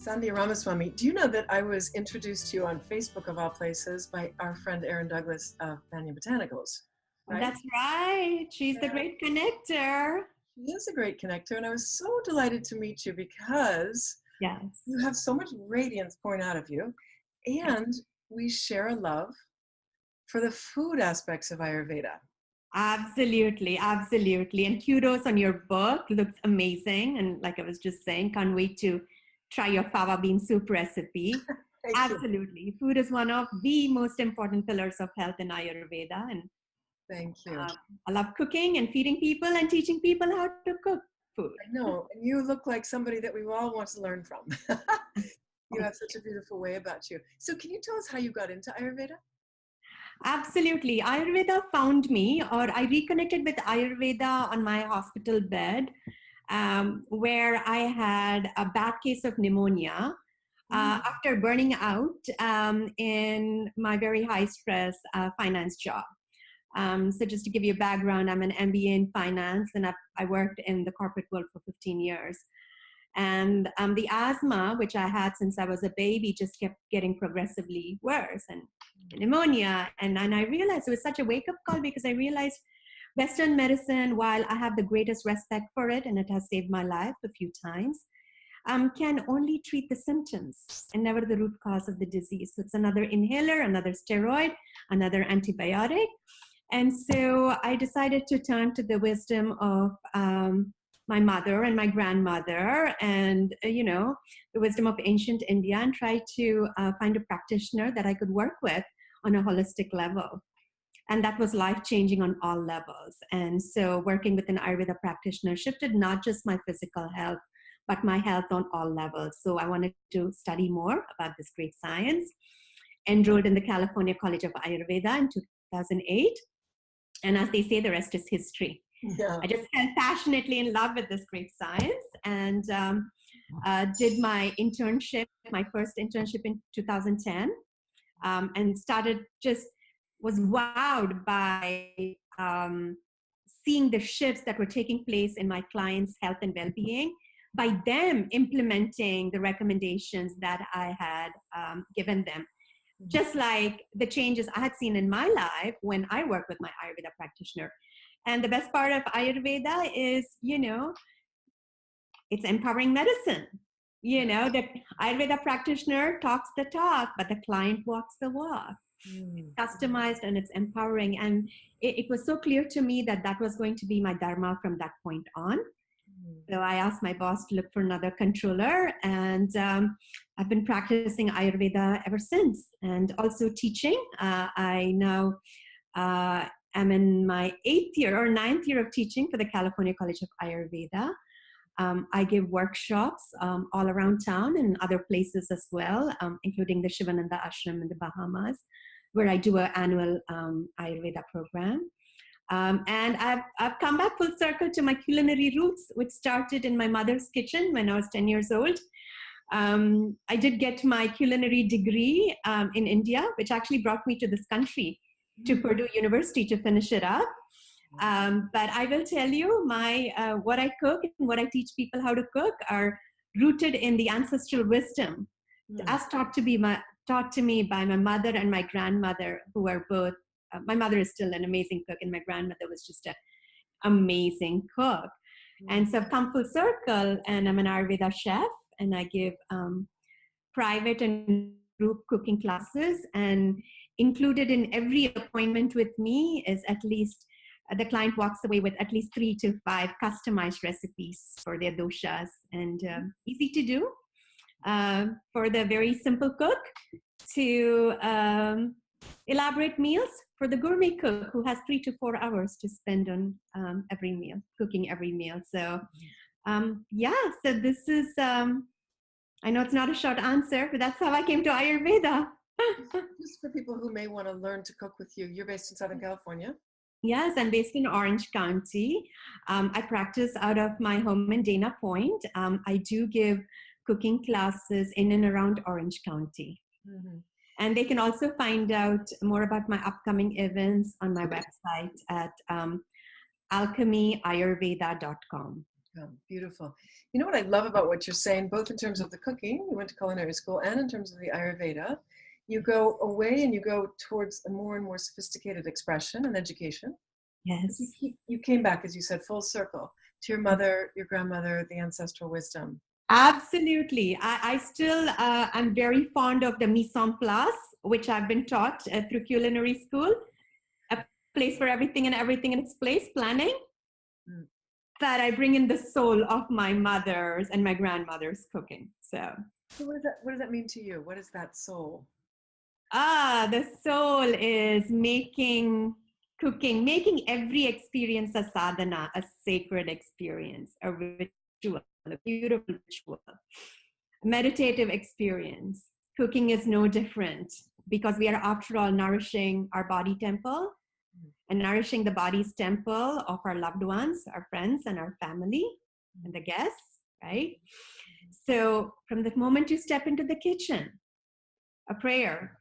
Sandhiya Ramaswamy, do you know that I was introduced to you on Facebook of all places by our friend Erin Douglas of Banya Botanicals, Oh, right? that's right. She's the Yeah. great connector. She is a great connector, and I was so delighted to meet you because Yes. you have so much radiance pouring out of you, and we share a love for the food aspects of Ayurveda. Absolutely. Absolutely. And kudos on your book. Looks amazing. And like I was just saying, can't wait to try your fava bean soup recipe. Thank you. Absolutely. Food is one of the most important pillars of health in Ayurveda. And Thank you. I love cooking and feeding people and teaching people how to cook food. I know, and you look like somebody that we all want to learn from. You have such a beautiful way about you. So can you tell us how you got into Ayurveda? Absolutely. Ayurveda found me, or I reconnected with Ayurveda on my hospital bed, where I had a bad case of pneumonia after burning out in my very high stress finance job. So just to give you a background, I'm an MBA in finance, and I worked in the corporate world for 15 years. And the asthma, which I had since I was a baby, just kept getting progressively worse, and pneumonia. And I realized it was such a wake-up call, because I realized Western medicine, while I have the greatest respect for it, and it has saved my life a few times, can only treat the symptoms and never the root cause of the disease. So it's another inhaler, another steroid, another antibiotic. And so I decided to turn to the wisdom of my mother and my grandmother, and the wisdom of ancient India, and try to find a practitioner that I could work with on a holistic level. And that was life-changing on all levels. And so working with an Ayurveda practitioner shifted not just my physical health, but my health on all levels. So I wanted to study more about this great science. Enrolled in the California College of Ayurveda in 2008. And as they say, the rest is history. Yeah. I just fell passionately in love with this great science, and did my internship, my first internship in 2010, and was wowed by seeing the shifts that were taking place in my clients' health and well-being by them implementing the recommendations that I had given them. Just like the changes I had seen in my life when I worked with my Ayurveda practitioner. And the best part of Ayurveda is, it's empowering medicine. The Ayurveda practitioner talks the talk, but the client walks the walk. It's customized and it's empowering. And it was so clear to me that that was going to be my dharma from that point on. So I asked my boss to look for another controller, and I've been practicing Ayurveda ever since, and also teaching. I now am in my 8th year or 9th year of teaching for the California College of Ayurveda. I give workshops all around town and other places as well, including the Shivananda Ashram in the Bahamas, where I do an annual Ayurveda program. And I've come back full circle to my culinary roots, which started in my mother's kitchen when I was 10 years old. I did get my culinary degree in India, which actually brought me to this country, to Purdue University, to finish it up. But I will tell you, what I cook and what I teach people how to cook are rooted in the ancestral wisdom, as taught to me by my mother and my grandmother, who are both. My mother is still an amazing cook, and my grandmother was just an amazing cook. And so I've come full circle, and I'm an Ayurveda chef, and I give private and group cooking classes. And included in every appointment with me is at least the client walks away with at least 3 to 5 customized recipes for their doshas, and easy to do for the very simple cook to elaborate meals for the gourmet cook who has 3 to 4 hours to spend on every meal, cooking every meal. So so this is, I know it's not a short answer, but that's how I came to Ayurveda. Just for people who may want to learn to cook with you, you're based in Southern California? Yes, I'm based in Orange County. I practice out of my home in Dana Point. I do give cooking classes in and around Orange County. And they can also find out more about my upcoming events on my website at alchemyayurveda.com. Oh, beautiful. You know what I love about what you're saying, both in terms of the cooking, you went to culinary school, and in terms of the Ayurveda, you go away and you go towards a more and more sophisticated expression and education. But Yes. you came back, as you said, full circle to your mother, your grandmother, the ancestral wisdom. Absolutely. I still am very fond of the mise en place, which I've been taught through culinary school. A place for everything and everything in its place, planning. Mm. That I bring in the soul of my mother's and my grandmother's cooking. So What does that mean to you? What is that soul? the soul is cooking, making every experience a sadhana, a sacred experience, a ritual, a beautiful ritual, a meditative experience. Cooking is no different because we are, after all, nourishing our body temple and nourishing the body's temple of our loved ones, our friends, and our family, and the guests, right? So from the moment you step into the kitchen, a prayer,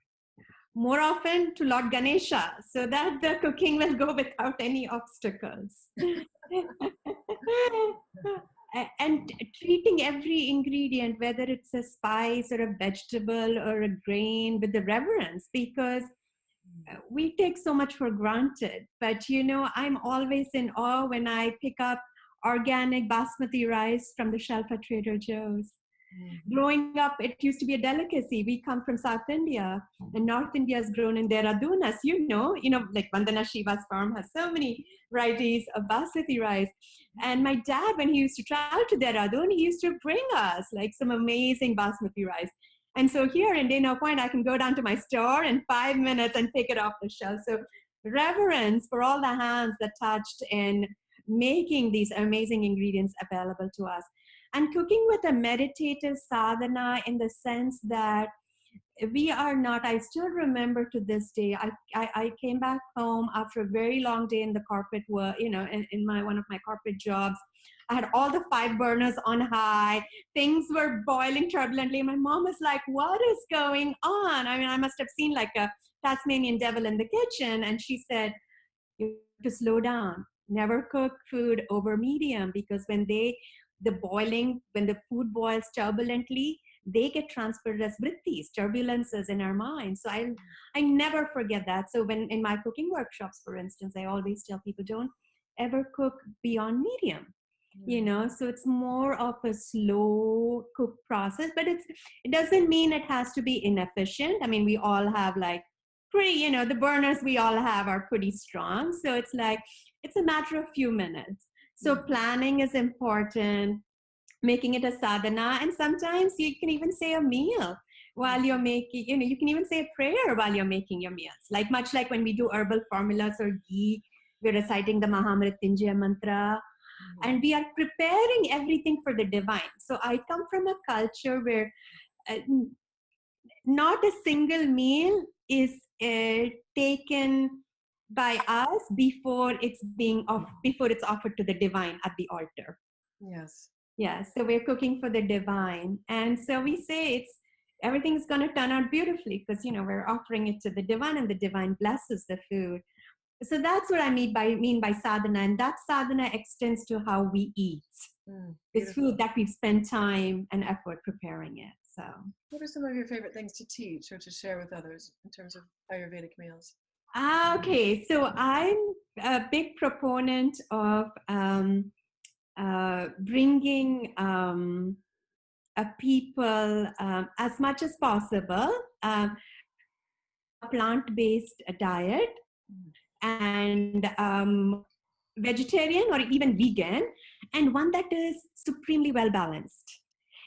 more often to Lord Ganesha, so that the cooking will go without any obstacles. And treating every ingredient, whether it's a spice or a vegetable or a grain, with the reverence, because we take so much for granted. But I'm always in awe when I pick up organic basmati rice from the shelf at Trader Joe's. Mm-hmm. Growing up, it used to be a delicacy. We come from South India, and North India is grown in Dehradun, as like Vandana Shiva's farm has so many varieties of basmati rice. And my dad, when he used to travel to Dehradun, he used to bring us like some amazing basmati rice. And so here in Dana Point, I can go down to my store in 5 minutes and pick it off the shelf. So reverence for all the hands that touched in making these amazing ingredients available to us. And cooking with a meditative sadhana, in the sense that we are not, I still remember to this day, I came back home after a very long day in the corporate work, in one of my corporate jobs. I had all the 5 burners on high. Things were boiling turbulently. My mom was like, what is going on? I mean, I must have seen like a Tasmanian devil in the kitchen. And she said, you have to slow down. Never cook food over medium, because when the food boils turbulently, they get transferred as vrittis, turbulences in our mind. So I never forget that. So when in my cooking workshops, for instance, I always tell people, don't ever cook beyond medium. So it's more of a slow cook process, but it doesn't mean it has to be inefficient. I mean, we all have like pretty, the burners we all have are pretty strong. So it's like, it's a matter of few minutes. So planning is important, making it a sadhana. And sometimes you can even say a meal while you're making, you can even say a prayer while you're making your meals. Like much like when we do herbal formulas or ghee, we're reciting the Mahamrityunjaya mantra. And we are preparing everything for the divine. So I come from a culture where not a single meal is taken by us before it's offered to the divine at the altar. Yes. Yeah. So we're cooking for the divine, and so we say everything's going to turn out beautifully because we're offering it to the divine, and the divine blesses the food. So that's what I mean by sadhana, and that sadhana extends to how we eat. It's food that we've spent time and effort preparing it. So, what are some of your favorite things to teach or to share with others in terms of Ayurvedic meals? Okay, so I'm a big proponent of bringing people as much as possible a plant-based diet and vegetarian or even vegan, and one that is supremely well balanced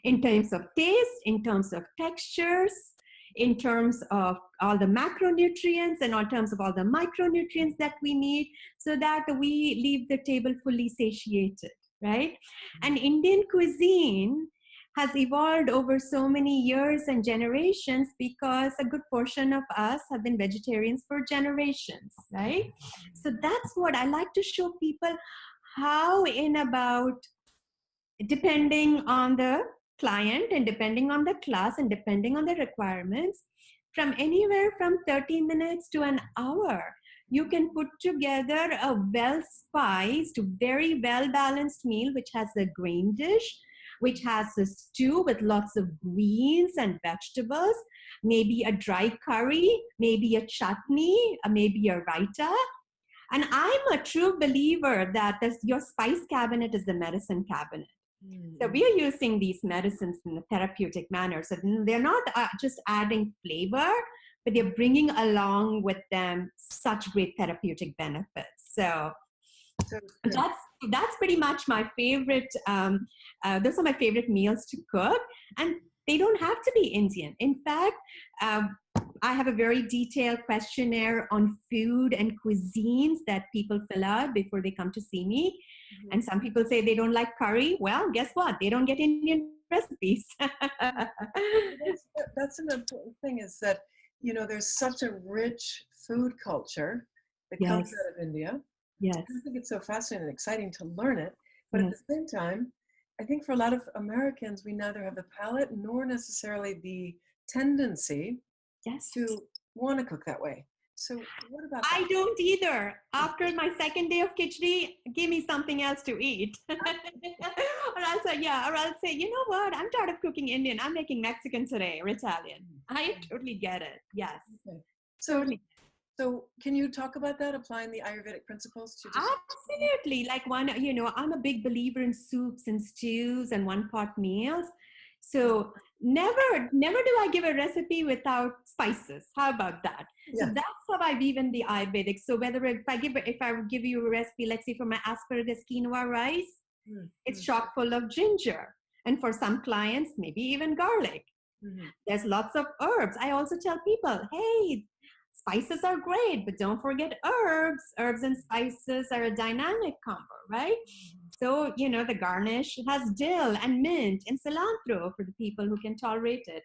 in terms of taste, in terms of textures, in terms of all the macronutrients, and in terms of all the micronutrients that we need, so that we leave the table fully satiated, right? And Indian cuisine has evolved over so many years and generations because a good portion of us have been vegetarians for generations, right? So that's what I like to show people, how depending on the client and depending on the class and depending on the requirements, from anywhere from 30 minutes to an hour, you can put together a well-spiced, very well-balanced meal, which has a grain dish, which has a stew with lots of greens and vegetables, maybe a dry curry, maybe a chutney, maybe a raita. And I'm a true believer that your spice cabinet is the medicine cabinet. So we are using these medicines in a therapeutic manner. So they're not just adding flavor, but they're bringing along with them such great therapeutic benefits. So that's pretty much my favorite. Those are my favorite meals to cook, and they don't have to be Indian. In fact, I have a very detailed questionnaire on food and cuisines that people fill out before they come to see me. And some people say they don't like curry. Well, guess what? They don't get Indian recipes. That's an important thing, is that, you know, there's such a rich food culture that comes out of India. Yes. I think it's so fascinating and exciting to learn it. But at the same time, I think for a lot of Americans, we neither have the palate nor necessarily the tendency to want to cook that way. So what about that? I don't either. After my second day of khichdi, give me something else to eat. Or I'll say, you know what? I'm tired of cooking Indian. I'm making Mexican today, or Italian. I totally get it. Yes. Okay. So can you talk about that, applying the Ayurvedic principles to just... Absolutely. Like I'm a big believer in soups and stews and one-pot meals. So never do I give a recipe without spices. How about that? So that's how I weave in the Ayurvedic. So if I give you a recipe, let's say for my asparagus quinoa rice, it's chock full of ginger. And for some clients, maybe even garlic. There's lots of herbs. I also tell people, hey, spices are great, but don't forget herbs. Herbs and spices are a dynamic combo, right? So, the garnish has dill and mint and cilantro for the people who can tolerate it.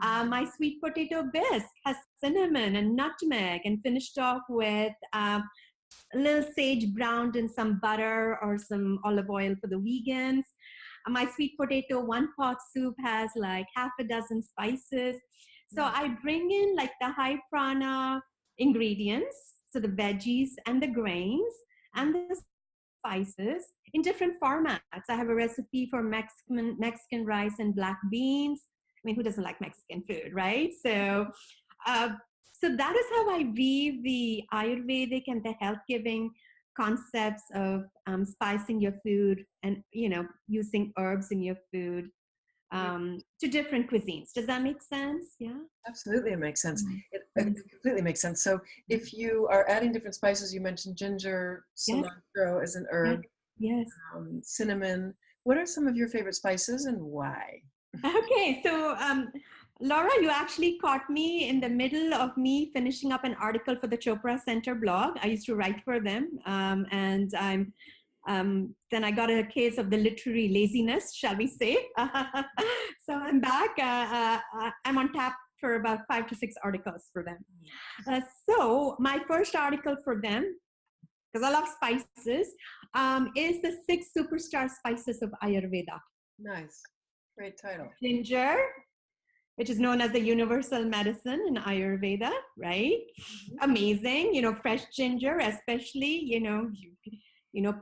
My sweet potato bisque has cinnamon and nutmeg, and finished off with a little sage browned in some butter or some olive oil for the vegans. My sweet potato one-pot soup has like half a dozen spices. So I bring in like the high prana ingredients, so the veggies and the grains and the spices in different formats. I have a recipe for Mexican rice and black beans. I mean, who doesn't like Mexican food, right? So that is how I weave the Ayurvedic and the health-giving concepts of spicing your food and, using herbs in your food to different cuisines. Does that make sense? Yeah. Absolutely, it makes sense. It completely makes sense. So if you are adding different spices, you mentioned ginger, cilantro as an herb, cinnamon. What are some of your favorite spices and why? Okay, so Laura, you actually caught me in the middle of me finishing up an article for the Chopra Center blog. I used to write for them, and then I got a case of the literary laziness, shall we say. So I'm back. I'm on tap for about 5 to 6 articles for them. So my first article for them, because I love spices, is the 6 superstar spices of Ayurveda. Nice. Great title. Ginger, which is known as the universal medicine in Ayurveda, right? Amazing. Fresh ginger, especially,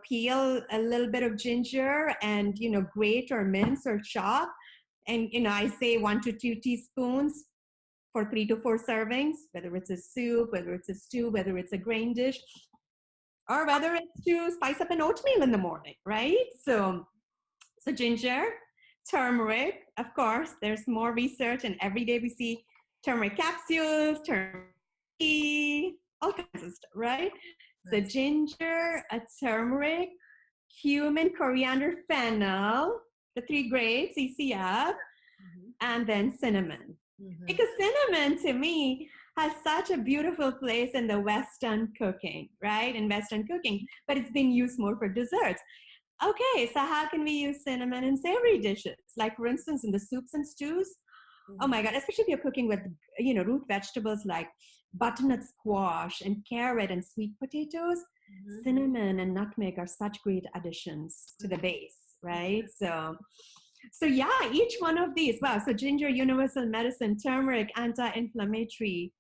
peel a little bit of ginger and, grate or mince or chop. And, I say 1 to 2 teaspoons for 3 to 4 servings, whether it's a soup, whether it's a stew, whether it's a grain dish, or whether it's to spice up an oatmeal in the morning, right? So ginger, turmeric, of course, there's more research, and every day we see turmeric capsules, turmeric tea, all kinds of stuff, right? So ginger, turmeric, cumin, coriander, fennel, the 3 grades, ECF, and then cinnamon. Because cinnamon, to me, has such a beautiful place in the Western cooking, right? In Western cooking, but it's being used more for desserts. Okay, so how can we use cinnamon in savory dishes? Like, for instance, in the soups and stews. Oh my God, especially if you're cooking with, root vegetables like butternut squash and carrot and sweet potatoes, cinnamon and nutmeg are such great additions to the base, right? So yeah, each one of these, wow. So ginger, universal medicine, turmeric, anti-inflammatory,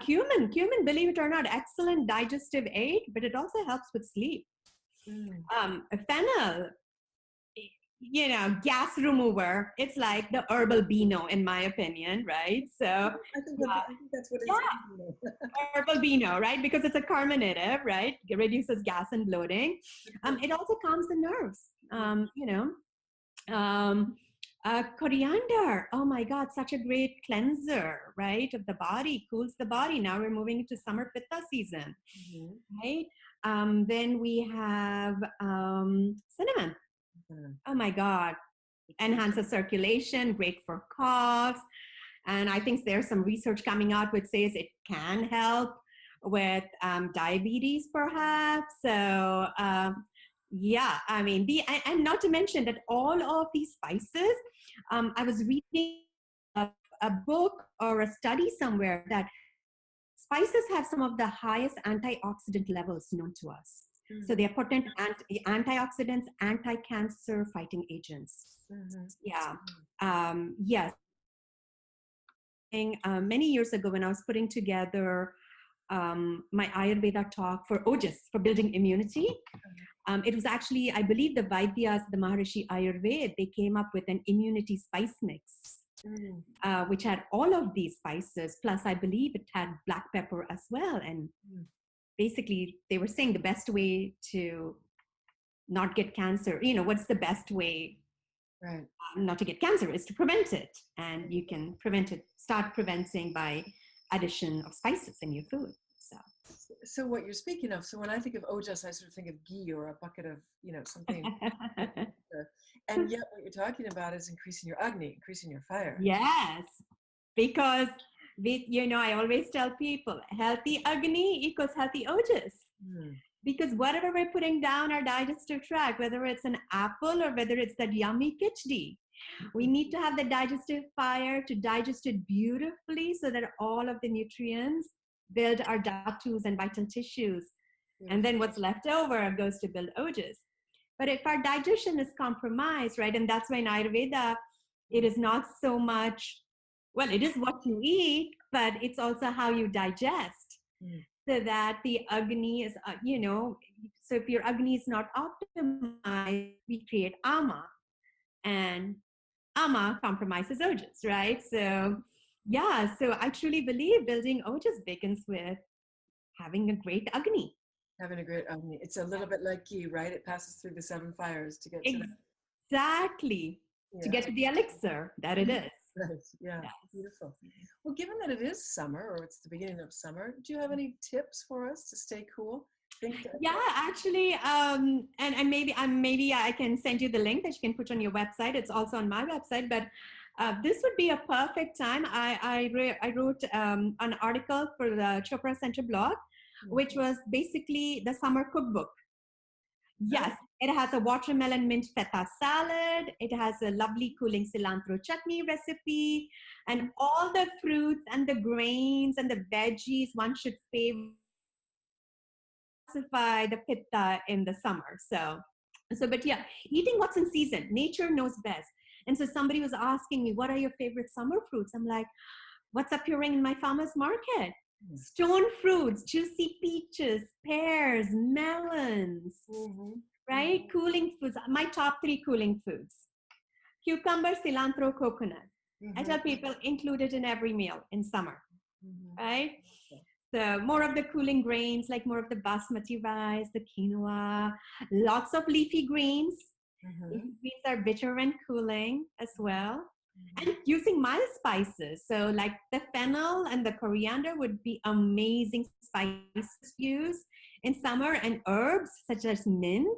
Cumin, believe it or not, excellent digestive aid, but it also helps with sleep. Fennel, gas remover. It's like the herbal Beano, in my opinion, right? So I think that's what it is. Herbal Beano, right? Because it's a carminative, right? It reduces gas and bloating. It also calms the nerves. Coriander, oh my God, such a great cleanser, right, of the body, cools the body. Now we're moving into summer pitta season, right? Then we have cinnamon. Oh my God, enhances circulation, great for coughs. And I think there's some research coming out which says it can help with diabetes, perhaps. So yeah, I mean, and not to mention that all of these spices, I was reading a book or a study somewhere that spices have some of the highest antioxidant levels known to us. So they are potent antioxidants, anti-cancer fighting agents. Yeah. Yes. Many years ago when I was putting together my Ayurveda talk for Ojas, for building immunity, it was actually, I believe the Vaidyas, the Maharishi Ayurveda, they came up with an immunity spice mix, which had all of these spices. Plus, I believe it had black pepper as well. And basically, they were saying the best way to not get cancer, what's the best way not to get cancer is to prevent it. And you can start preventing by addition of spices in your food. So what you're speaking of, so when I think of ojas, I sort of think of ghee or a bucket of, something. And yet what you're talking about is increasing your agni, increasing your fire. Yes, because I always tell people, healthy agni equals healthy ojas. Because whatever we're putting down our digestive tract, whether it's an apple or whether it's that yummy khichdi, we need to have the digestive fire to digest it beautifully so that all of the nutrients build our dhatus and vital tissues. And then what's left over goes to build ojas. But if our digestion is compromised, right, and that's why in Ayurveda, it is not so much, well, it is what you eat, but it's also how you digest. So that the agni is, so if your agni is not optimized, we create ama. And ama compromises ojas, right? So yeah, so I truly believe building ojas begins with having a great agni. Having a great agni. It's a little bit like ghee, right? It passes through the 7 fires to get to Exactly. To get to the elixir that it is. Right. Yeah. Yes. Beautiful. Well, given that it is summer, or it's the beginning of summer, do you have any tips for us to stay cool? Yeah, actually, and maybe I can send you the link that you can put on your website. It's also on my website, but this would be a perfect time. I wrote an article for the Chopra Center blog, which was basically the summer cookbook. Yes, it has a watermelon mint feta salad. It has a lovely cooling cilantro chutney recipe, and all the fruits and the grains and the veggies one should favor the pitta in the summer. So, but yeah, eating what's in season. Nature knows best. And so somebody was asking me, what are your favorite summer fruits? I'm like, what's appearing in my farmer's market? Stone fruits, juicy peaches, pears, melons, right? Cooling foods. My top 3 cooling foods: cucumber, cilantro, coconut. I tell people include it in every meal in summer, right? So more of the cooling grains, like more of the basmati rice, the quinoa, lots of leafy greens. Leafy greens are bitter and cooling as well. And using mild spices. So like the fennel and the coriander would be amazing spices to use in summer, and herbs such as mint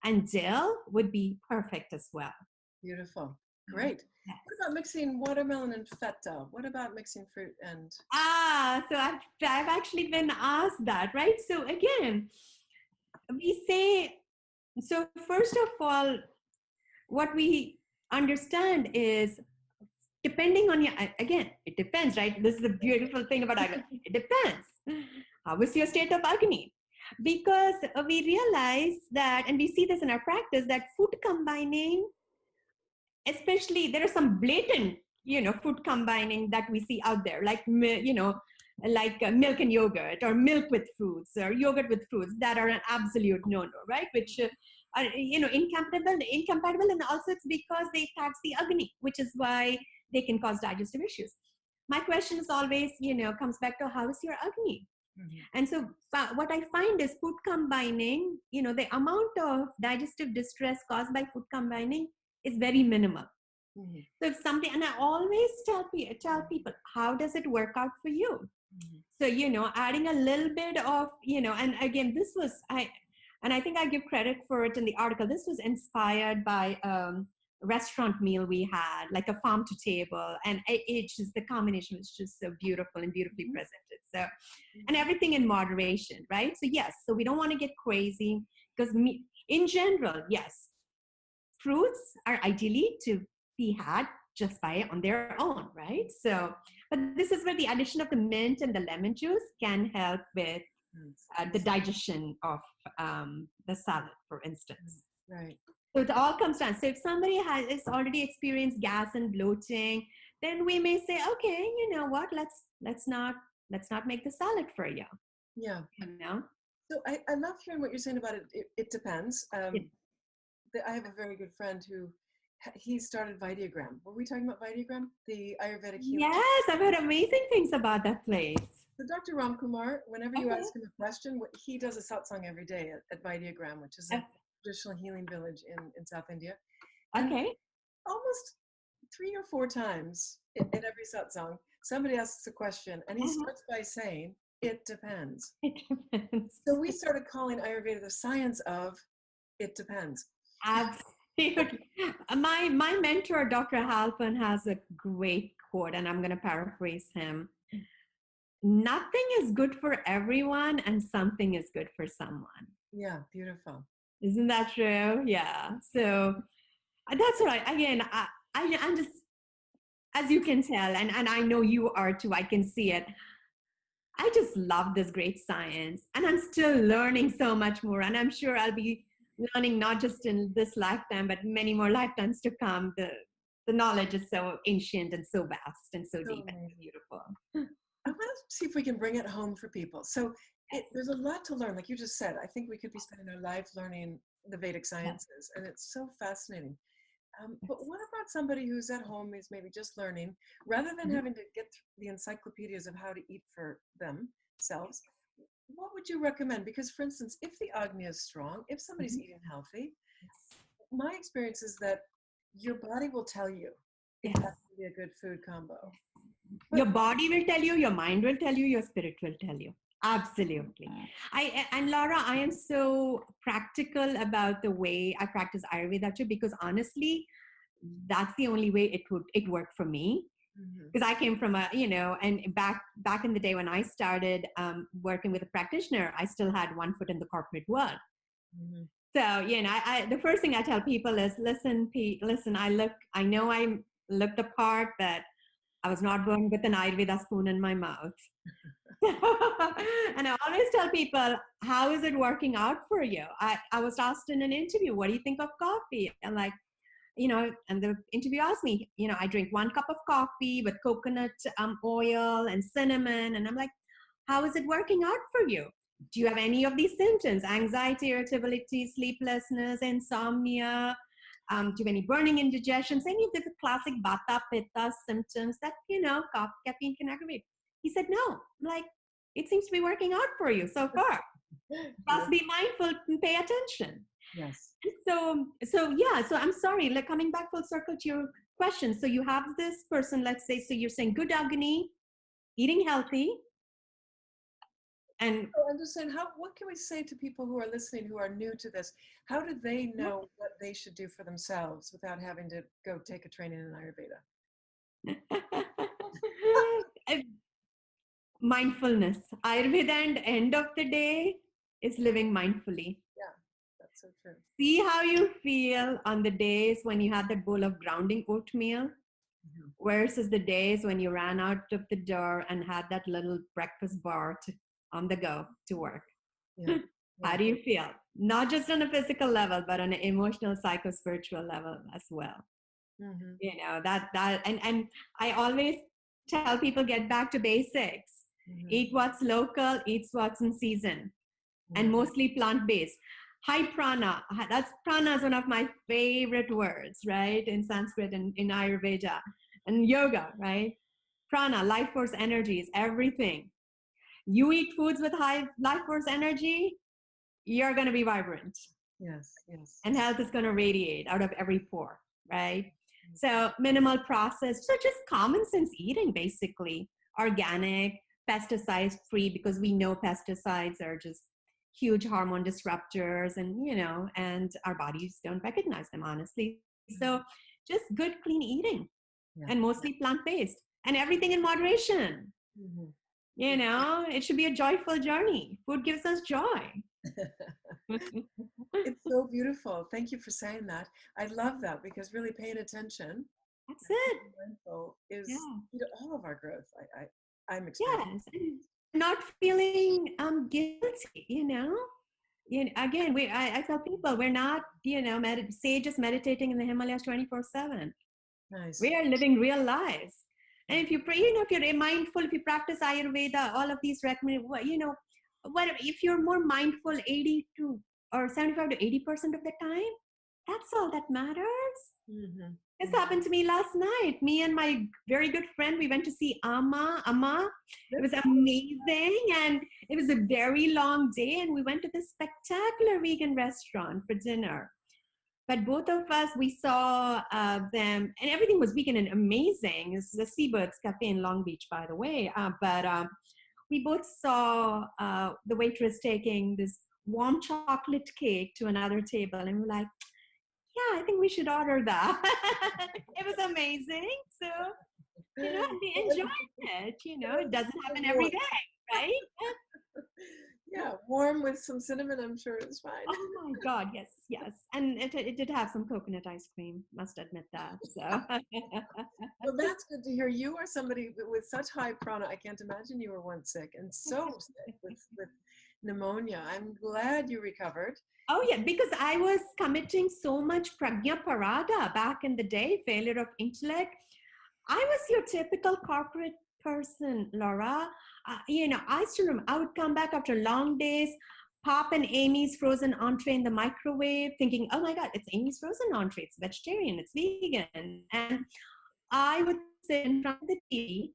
and dill would be perfect as well. Beautiful. Great. Yes. What about mixing watermelon and feta? What about mixing fruit and... So I've actually been asked that, right? So again, we say, so first of all, what we understand is, depending on your, again, it depends, right? This is the beautiful thing about Ayurveda. It depends. How is your state of agni? Because we realize that, and we see this in our practice, that food combining, especially there are some blatant, food combining that we see out there, like, like milk and yogurt, or milk with fruits, or yogurt with fruits, that are an absolute no-no, right? Which are, incompatible, and also it's because they tax the Agni, which is why they can cause digestive issues. My question is always, comes back to, how is your Agni? And so what I find is food combining, the amount of digestive distress caused by food combining is very minimal. So if something, and I always tell people, how does it work out for you? So, adding a little bit of, and again, this was, I think I give credit for it in the article. This was inspired by restaurant meal we had, like a farm to table, and it's just, the combination was just so beautiful and beautifully presented. So, and everything in moderation, right? So yes, so we don't want to get crazy, because in general, yes, fruits are ideally to be had just on their own, right? So, but this is where the addition of the mint and the lemon juice can help with the digestion of the salad, for instance. Right. So it all comes down. So if somebody has already experienced gas and bloating, then we may say, okay, you know what? Let's not make the salad for you. Yeah. So I love hearing what you're saying about it. It depends. I have a very good friend who he started Videogram. Were we talking about Videogram? The Ayurvedic healing? Yes, I've heard amazing things about that place. So Dr. Ramkumar, whenever you ask him a question, he does a satsang every day at Videogram, which is a traditional healing village in South India. Okay. Almost 3 or 4 times in every satsang, somebody asks a question, and he starts by saying, it depends. It depends. So we started calling Ayurveda the science of it depends. Absolutely. My mentor, Dr. Halpin, has a great quote, and I'm going to paraphrase him. Nothing is good for everyone, and something is good for someone. Yeah, beautiful. Isn't that true? Yeah. So that's right. Again, I'm just, as you can tell, and I know you are too, I can see it. I just love this great science, and I'm still learning so much more. And I'm sure I'll be learning not just in this lifetime, but many more lifetimes to come. The knowledge is so ancient and so vast and so deep and beautiful. I want to see if we can bring it home for people. So there's a lot to learn. Like you just said, I think we could be spending our life learning the Vedic sciences, and it's so fascinating. But what about somebody who's at home, who's maybe just learning, rather than having to get the encyclopedias of how to eat for themselves? What would you recommend? Because, for instance, if the Agni is strong, if somebody's eating healthy, my experience is that your body will tell you if that's going to be a good food combo. But your body will tell you, your mind will tell you, your spirit will tell you. Absolutely. And Laura, I am so practical about the way I practice Ayurveda too, because honestly, that's the only way it worked for me. Because I came from and back in the day when I started working with a practitioner, I still had one foot in the corporate world. So, the first thing I tell people is, listen, I know I looked the part, but I was not born with an Ayurveda spoon in my mouth. And I always tell people, how is it working out for you? I was asked in an interview, what do you think of coffee? And and the interview asked me, I drink 1 cup of coffee with coconut oil and cinnamon. And I'm like, how is it working out for you? Do you have any of these symptoms? Anxiety, irritability, sleeplessness, insomnia? Do you have any burning indigestions? Any of the classic Vata, Pitta symptoms that, caffeine can aggravate? He said, no. I'm like, it seems to be working out for you so far. Just be mindful and pay attention. Yes. So I'm sorry, like coming back full circle to your question. So you have this person, let's say, so you're saying good Agni, eating healthy. And I'm just saying, what can we say to people who are listening, who are new to this? How do they know what they should do for themselves without having to go take a training in Ayurveda? Mindfulness. Ayurveda, and end of the day, is living mindfully. Yeah, that's so true. See how you feel on the days when you had that bowl of grounding oatmeal versus the days when you ran out of the door and had that little breakfast bar on the go to work. Yeah. How do you feel? Not just on a physical level, but on an emotional, psycho-spiritual level as well. And I always tell people, get back to basics. Eat what's local, eat what's in season, and mostly plant-based. High prana. Prana is one of my favorite words, right? In Sanskrit and in Ayurveda and yoga, right? Prana, life force energy is everything. You eat foods with high life force energy, you're going to be vibrant. Yes, yes. And health is going to radiate out of every pore, right? So minimal processed, so just common sense eating, basically. Organic, pesticide free, because we know pesticides are just huge hormone disruptors, and and our bodies don't recognize them, honestly. So just good clean eating, and mostly plant-based, and everything in moderation. It should be a joyful journey. Food gives us joy. It's so beautiful. Thank you for saying that. I love that, because really paying attention, that's it, is all of our growth. I'm experiencing. Yes, and not feeling guilty. Again, I tell people we're not sages meditating in the Himalayas 24/7. Nice. We are living real lives. And if you pray, if you're mindful, if you practice Ayurveda, all of these recommend, if you're more mindful 80 to or 75 to 80% of the time, that's all that matters. This happened to me last night. Me and my very good friend, we went to see Amma. It was amazing, and it was a very long day, and we went to this spectacular vegan restaurant for dinner. But both of us, we saw them, and everything was vegan and amazing. It's the Seabirds Cafe in Long Beach, by the way. But we both saw the waitress taking this warm chocolate cake to another table, and we're like, yeah, I think we should order that. It was amazing. So, and we enjoyed it. It doesn't happen every day, right? Yeah, warm with some cinnamon, I'm sure it's fine. Oh my God, yes. And it did have some coconut ice cream, must admit that. So. Well, that's good to hear. You are somebody with such high prana. I can't imagine you were once sick, and so sick with pneumonia. I'm glad you recovered. Oh yeah, because I was committing so much prajna parada back in the day, failure of intellect. I was your typical corporate person, Laura. I still remember, I would come back after long days, pop an Amy's frozen entree in the microwave, thinking, oh my God, it's Amy's frozen entree. It's vegetarian, it's vegan. And I would sit in front of the TV,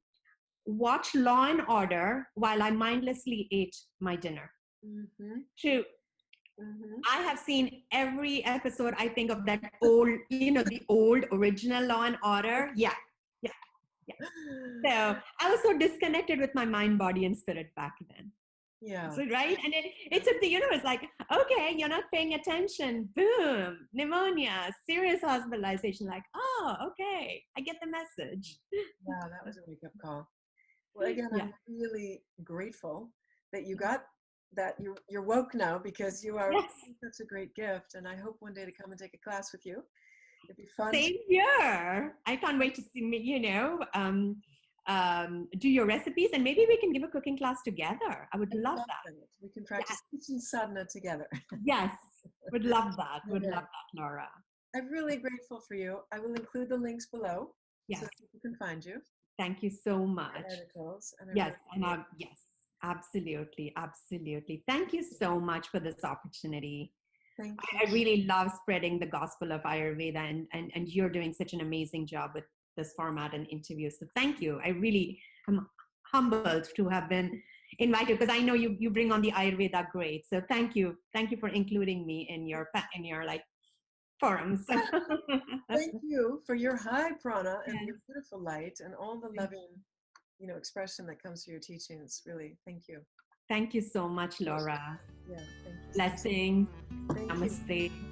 watch Law and Order while I mindlessly ate my dinner. True. I have seen every episode, I think, of that old, the old original Law and Order. Yeah. So I was so disconnected with my mind, body, and spirit back then. Yeah. So, right? And it took the universe like, okay, you're not paying attention. Boom, pneumonia, serious hospitalization. Like, oh, okay, I get the message. Wow, that was a wake-up call. Well, again, I'm really grateful that you got that you're woke now, because you are such a great gift, and I hope one day to come and take a class with you. It'd be fun. Same here. I can't wait to see me, do your recipes, and maybe we can give a cooking class together. I would love that. We can practice kitchen sadhana together. Yes, would love that. Would love that, Laura. I'm really grateful for you. I will include the links below so that people can find you. Thank you so much. Articles. Yes, yes, absolutely. Thank you so much for this opportunity. Thank you. I really love spreading the gospel of Ayurveda, and you're doing such an amazing job with this format and interviews. So thank you. I really am humbled to have been invited, because I know you bring on the Ayurveda great. So thank you for including me in your like forums. Thank you for your high prana and your beautiful light and all the loving, expression that comes through your teachings. Really, thank you. Thank you so much, Laura. Yeah, thank you. Blessings. Thank Namaste. You.